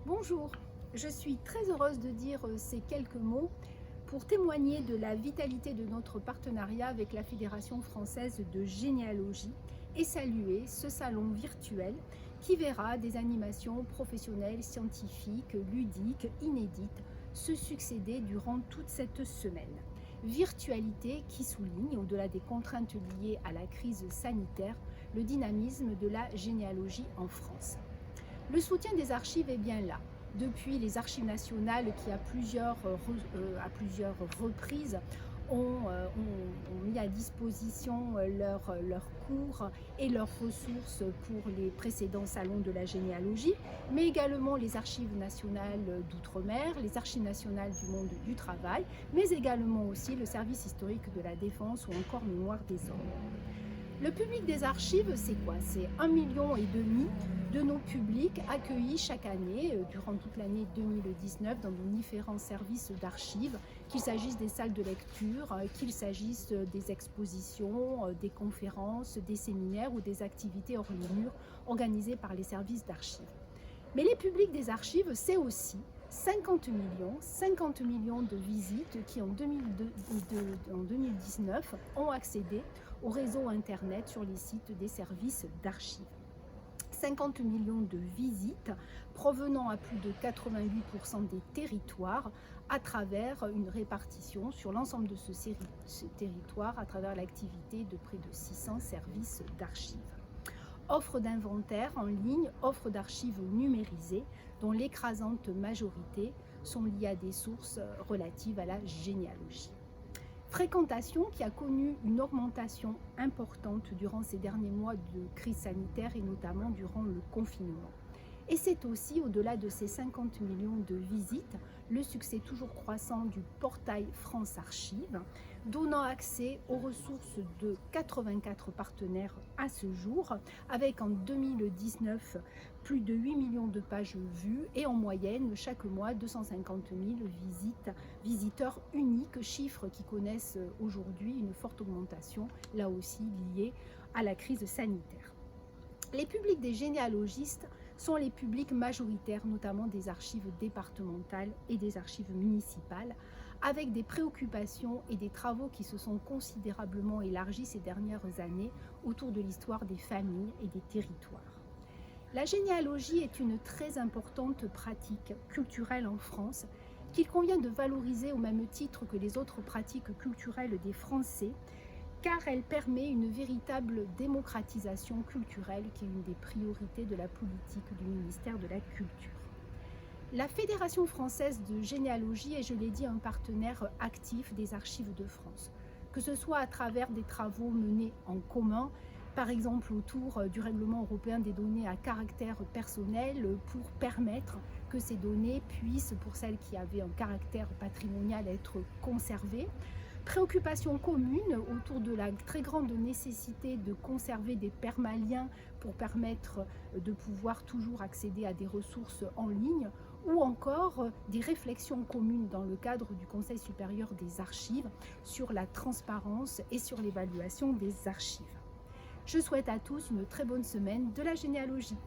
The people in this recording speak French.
Bonjour, je suis très heureuse de dire ces quelques mots pour témoigner de la vitalité de notre partenariat avec la Fédération française de généalogie et saluer ce salon virtuel qui verra des animations professionnelles, scientifiques, ludiques, inédites se succéder durant toute cette semaine. Virtualité qui souligne, au-delà des contraintes liées à la crise sanitaire, le dynamisme de la généalogie en France. Le soutien des archives est bien là. Depuis les archives nationales qui, à plusieurs reprises, ont mis à disposition leurs cours et leurs ressources pour les précédents salons de la généalogie, mais également les archives nationales d'outre-mer, les archives nationales du monde du travail, mais également aussi le service historique de la défense ou encore Mémoire des hommes. Le public des archives, c'est quoi? C'est 1,5 million de nos publics accueillis chaque année, durant toute l'année 2019, dans nos différents services d'archives, qu'il s'agisse des salles de lecture, qu'il s'agisse des expositions, des conférences, des séminaires ou des activités hors les murs organisées par les services d'archives. Mais les publics des archives, c'est aussi 50 millions de visites qui, en 2019, ont accédé au réseau Internet sur les sites des services d'archives. 50 millions de visites provenant à plus de 88% des territoires à travers une répartition sur l'ensemble de ce territoire à travers l'activité de près de 600 services d'archives. Offre d'inventaire en ligne, offre d'archives numérisées dont l'écrasante majorité sont liées à des sources relatives à la généalogie. Fréquentation qui a connu une augmentation importante durant ces derniers mois de crise sanitaire et notamment durant le confinement. Et c'est aussi, au-delà de ces 50 millions de visites, le succès toujours croissant du portail France Archives, donnant accès aux ressources de 84 partenaires à ce jour, avec en 2019 plus de 8 millions de pages vues et en moyenne chaque mois 250 000 visiteurs uniques, chiffres qui connaissent aujourd'hui une forte augmentation, là aussi liée à la crise sanitaire. Les publics des généalogistes sont les publics majoritaires, notamment des archives départementales et des archives municipales, avec des préoccupations et des travaux qui se sont considérablement élargis ces dernières années autour de l'histoire des familles et des territoires. La généalogie est une très importante pratique culturelle en France qu'il convient de valoriser au même titre que les autres pratiques culturelles des Français, car elle permet une véritable démocratisation culturelle qui est une des priorités de la politique du ministère de la Culture. La Fédération française de généalogie est, je l'ai dit, un partenaire actif des Archives de France, que ce soit à travers des travaux menés en commun, par exemple autour du règlement européen des données à caractère personnel pour permettre que ces données puissent, pour celles qui avaient un caractère patrimonial, être conservées. Préoccupation commune autour de la très grande nécessité de conserver des permaliens pour permettre de pouvoir toujours accéder à des ressources en ligne, ou encore des réflexions communes dans le cadre du Conseil supérieur des archives sur la transparence et sur l'évaluation des archives. Je souhaite à tous une très bonne semaine de la généalogie.